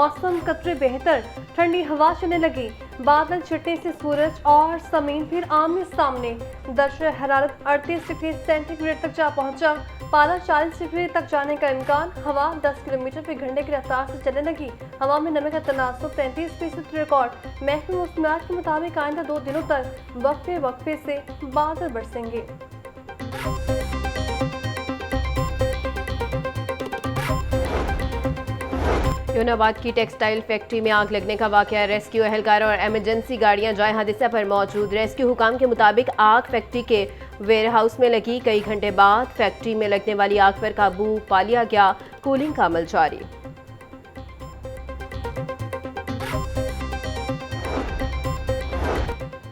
मौसम कतरे बेहतर, ठंडी हवा चलने लगी। बादल छटने से सूरज और जमीन फिर आमने सामने। दर्जा हरारत 38 डिग्री सेंटीग्रेड तक जा पहुंचा। पारा 40 डिग्री तक जाने का इम्कान। हवा 10 किलोमीटर फी घंटे की रफ्तार से चलने लगी। हवा में नमी का तनासुब 33% रिकॉर्ड। महकमे मौसमियात के मुताबिक आइंदा 2 दिनों तक वक्फे वक्फे से बादल बरसेंगे। यूनाबाद की टेक्सटाइल फैक्ट्री में आग लगने का वाकया। रेस्क्यू एहलकार और इमरजेंसी गाड़ियां जाए हादसे पर मौजूद। रेस्क्यू हुकाम के मुताबिक आग फैक्ट्री के वेयरहाउस में लगी। कई घंटे बाद फैक्ट्री में लगने वाली आग पर काबू पा लिया गया। कूलिंग का अमल जारी।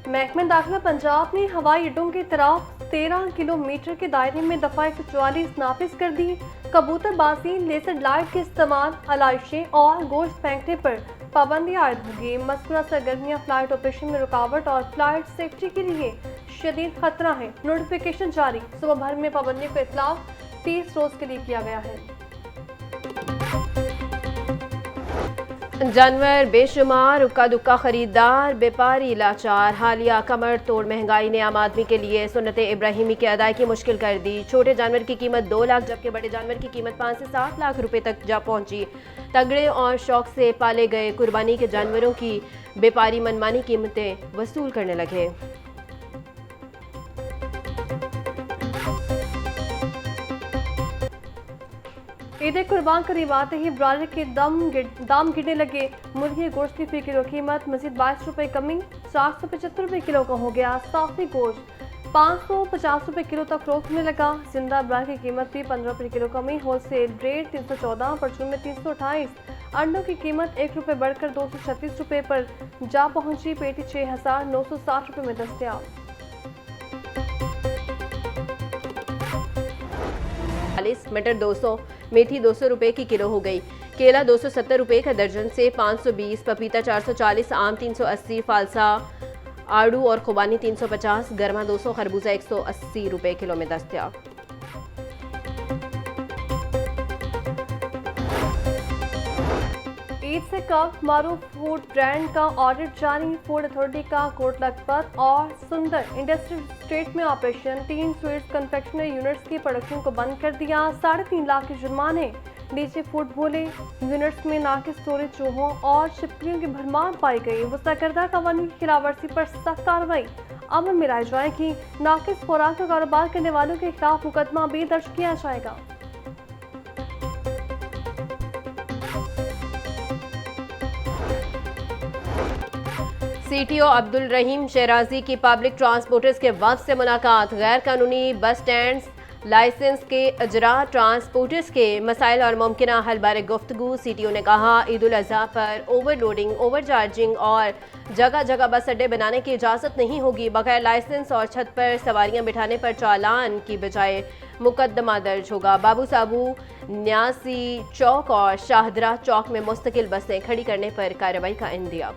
महकमे दाखिला पंजाब ने हवाई अड्डों की तरफ 13 किलोमीटर के दायरे में दफा 144 नाफिज कर दी। कबूतरबाजी, लेजर लाइट के इस्तेमाल, आलाइशें और गोश्त फेंकने पर पाबंदी आयद होगी। मज़कूरा सरगर्मियाँ फ्लाइट ऑपरेशन में रुकावट और फ्लाइट सेफ्टी के लिए शदीद खतरा है। नोटिफिकेशन जारी। सुबह भर में पाबंदी का इतलाक 30 रोज के लिए किया गया है। जानवर बेशुमार, उक्का दुक्का खरीदार, व्यापारी लाचार। हालिया कमर तोड़ महंगाई ने आम आदमी के लिए सुन्नत इब्राहिमी की अदायगी मुश्किल कर दी। छोटे जानवर की कीमत 2 लाख जबकि बड़े जानवर की कीमत 5 से 7 लाख रुपए तक जा पहुंची। तगड़े और शौक से पाले गए कुर्बानी के जानवरों की व्यापारी मनमानी कीमतें वसूल करने लगे। ईद कुर्बान करीब आते ही ब्रायलर के दाम गिरने लगे। मुर्गी गोश्त की फी किलो कीमत मजीद 22 रुपए कमी, 475 रुपए किलो का हो गया। साफी गोश्त 550 रुपए किलो तक फरोख्त होने लगा। जिंदा ब्रायलर की कीमत भी 15 रुपए किलो कमी। होलसेल रेट 314, परचून में 328। अंडों की कीमत 1 रुपए बढ़कर 236 रुपए पर जा पहुंची। पेटी 6960 रुपए में दस्तयाब। मटर 200, मेथी 200 रुपए की किलो हो गई। केला 270 रुपए का दर्जन से 520, पपीता 440, आम 380, फालसा, आड़ू और खुबानी 350, गर्मा 200, खरबूजा 180 रुपए किलो में दस्तयाब। ईद से कब मारूफ फूड ब्रांड का ऑडिट जारी। फूड अथॉरिटी का कोट लखपत और सुंदर इंडस्ट्रियल स्टेट में ऑपरेशन। 3 स्वीट्स कन्फेक्शनरी यूनिट्स की प्रोडक्शन को बंद कर दिया। 3.5 लाख के जुर्माने। डीजे फूड बोले यूनिट्स में नाकिस स्टोरेज चूहों और छिपकलियों की भरमार पाई गई। मुस्तकरदा कवानीन की खिलाफवर्जी पर सख्त कार्रवाई अमल में लाई जाएगी। नाकिस खुराक का कारोबार करने वालों के खिलाफ मुकदमा भी दर्ज किया जाएगा। सीटीओ अब्दुल रहीम शहराजी की पब्लिक ट्रांसपोर्टर्स के वफ्द से मुलाकात। गैर कानूनी बस स्टैंड लाइसेंस के अजरा, ट्रांसपोर्टर्स के मसाइल और मुमकिन हल बारे गुफ्तगू। सीटीओ ने कहा ईद उल अजहा पर ओवरलोडिंग, ओवर चार्जिंग और जगह जगह बस अड्डे बनाने की इजाज़त नहीं होगी। बगैर लाइसेंस और छत पर सवारियां बिठाने पर चालान की बजाय मुकदमा दर्ज होगा। बाबू साबू, न्यासी चौक और शाहदरा चौक में मुस्तकिल बसें खड़ी करने पर कार्रवाई का इंदिया।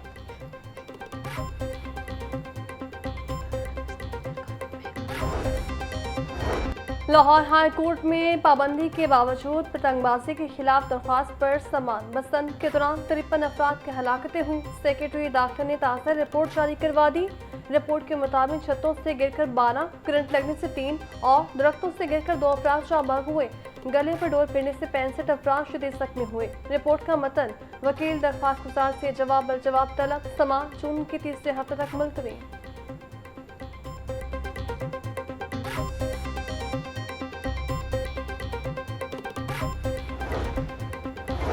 लाहौर हाई कोर्ट में पाबंदी के बावजूद पतंगबाजी के खिलाफ दरख्वास्त पर समान। बसंत के दौरान 53 अफराद की हलाकतें हुई। सेक्रेटरी दाखिला ने ताज़ा रिपोर्ट जारी करवा दी। रिपोर्ट के मुताबिक छतों से गिरकर 12, करंट लगने से 3 और दरख्तों से गिरकर 2 अफराद जाबाग हुए। गले पर डोर पड़ने से 65 अफराद शदीद जख्मी हुए। रिपोर्ट का मतन वकील दरख्वास्त गुजार से जवाब बल जवाब तलब। समा जून के तीसरे हफ्ते तक मुलतवी।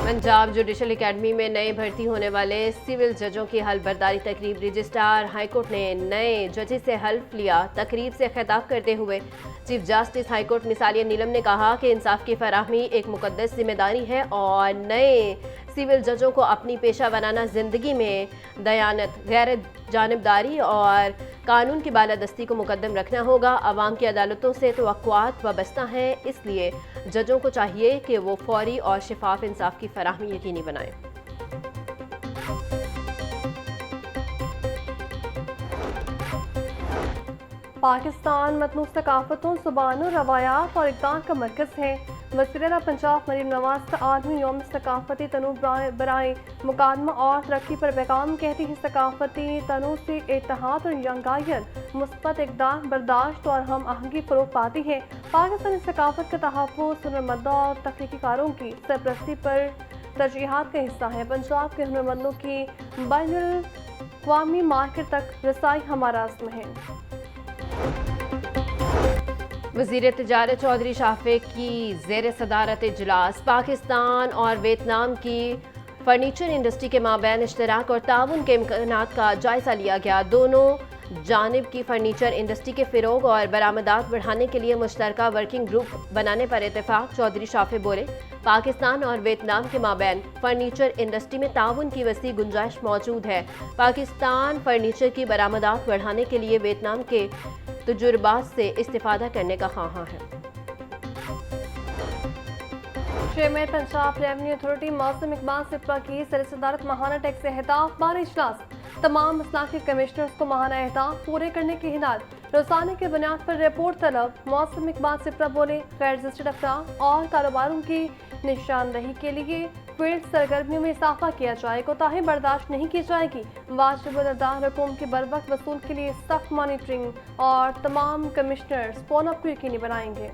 पंजाब जुडिशल एकेडमी में नए भर्ती होने वाले सिविल जजों की हल्फ बर्दारी तकरीब। रजिस्ट्रार हाईकोर्ट ने नए जजेस से हल्फ लिया। तकरीब से खिताब करते हुए चीफ जस्टिस हाईकोर्ट मिसालिया नीलम ने कहा कि इंसाफ की फराहमी एक मुकद्दस जिम्मेदारी है और नए सिविल जजों को अपनी पेशा वराना जिंदगी में दयानत, गैरत, जानिबदारी और कानून की बालादस्ती को मुकद्दम रखना होगा। अवाम की अदालतों से तवक्कुआत वाबस्ता हैं, इसलिए जजों को चाहिए कि वो फौरी और शिफाफ इंसाफ की फराहमी यकीनी बनाएं। पाकिस्तान मतनूज़ सकाफ़तों, ज़ुबानों, रवायात और इक़दार का मरकज़ है। वज़ीर-ए-आला पंजाब मरीम नवाज़ का आलमी यौम सकाफ़ती तनूज़ बराए मुकादमा और तरक्की पर पैगाम कहती है सकाफ़ती तनूज़ से इत्तेहाद और यंगायत मुस्बत इक़दार, बर्दाश्त और हम आहंगी फ़रोग़ पाती है। पाकिस्तानी सकाफ़त का तहफ़्फ़ुज़ हुनरमंदों और तख्लीक़ीकारों की सरपरस्ती पर तरजीहात का हिस्सा है। पंजाब के हुनरमंदों की बैनुल अक़वामी मार्केट तक रसाई हमारा अज़्म है। वज़ीर तिजारत चौधरी शाफे की ज़ेर सदारत इजलास पाकिस्तान और वियतनाम की फर्नीचर इंडस्ट्री के माबैन इश्तराक और ताउन के इम्कानात का जायज़ा लिया गया। दोनों जानिब की फर्नीचर इंडस्ट्री के फ़रोग़ और बरामदात बढ़ाने के लिए मुश्तरका वर्किंग ग्रुप बनाने पर इत्तेफाक। चौधरी शाफे बोले, पाकिस्तान और वियतनाम के माबैन फर्नीचर इंडस्ट्री में ताउन की वसी गुंजाइश मौजूद है। पाकिस्तान फर्नीचर की बरामदात बढ़ाने के लिए वियतनाम के तजुर्बात से इस्तिफादा करने का ख्वाहां है। चेयरमैन पंजाब रेवेन्यू अथॉरिटी मौसम इकबाल सिप्पा की सदरसदारत माहाना टैक्स अहदाफ बार इजलास। तमाम मसलाकी कमिश्नर्स को माहाना अहदाफ पूरे करने की हिदायत। रोजाना के बुनियाद पर रिपोर्ट तलब। मौसम इकबाल सिप्पा बोले, गैर रजिस्टर्ड अफराद और कारोबारों की निशानदही के लिए फील्ड सरगर्मियों में इजाफा किया जाए। कोताही बर्दाश्त नहीं की जाएगी। वाजिबुल अदा रकूम की बरवक्त वसूल के लिए सख्त मॉनिटरिंग और तमाम कमिश्नर्स फॉलोअप को यकीनी बनाएंगे।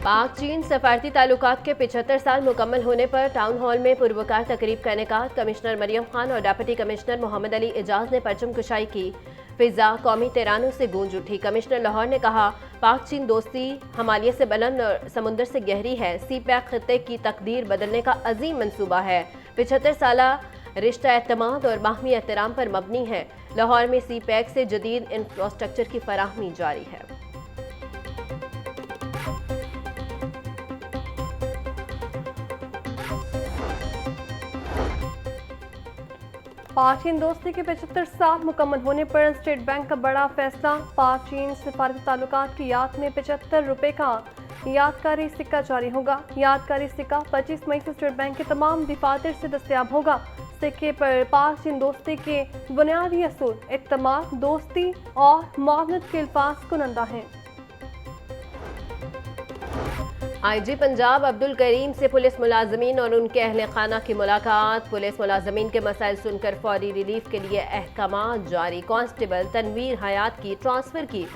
पाक चीन सफारती ताल्लुकात के 75 साल मुकम्मल होने पर टाउन हॉल में पुरवकार तकरीब का इनेकाद। कमिश्नर मरियम खान और डिप्टी कमिश्नर मोहम्मद अली एजाज ने परचम कुशाई की। फिजा कौमी तिरानों से गूंज उठी। कमिश्नर लाहौर ने कहा, पाक चीन दोस्ती हमालिया से बुलंद और समुंदर से गहरी है। सी पैक खत्ते की तकदीर बदलने का अजीम मंसूबा है। 75 साला रिश्ता एतमाद और बाहमी एहतराम पर मबनी है। लाहौर में सी पैक से जदीद इंफ्रास्ट्रक्चर की फराहमी जारी है। पाक चीन दोस्ती के 75 साल मुकम्मल होने पर स्टेट बैंक का बड़ा फैसला। पाक चीन सफारती ताल्लुकात की याद में 75 रुपए का यादगारी सिक्का जारी होगा। यादगारी सिक्का 25 मई से स्टेट बैंक के तमाम दफातर से दस्तयाब होगा। सिक्के पर पाक चीन दोस्ती के बुनियादी असूल इत्तेमाद, दोस्ती और मुआवनत के अल्फाज कुनंदा हैं। IG पंजाब अब्दुल करीम से पुलिस मुलाजमीन और उनके अहले खाना की मुलाकात। पुलिस मुलाजमीन के मसाइल सुनकर फौरी रिलीफ के लिए अहकामात जारी। कांस्टेबल तनवीर हयात की ट्रांसफर की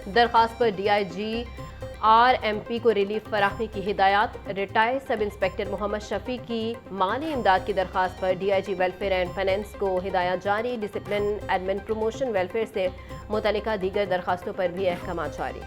दरख्वास्त पर DIG RMP को रिलीफ फराहमी की हिदायत। Retired sub inspector Mohammad Shafi की माली इमदाद की दरख्वास्त पर DIG वेलफेयर एंड फाइनेंस को हिदायत जारी। डिसिप्लिन एडमिन प्रमोशन वेलफेयर से मुतल्लिका दीगर दरख्वास्तों पर भी अहकामात जारी।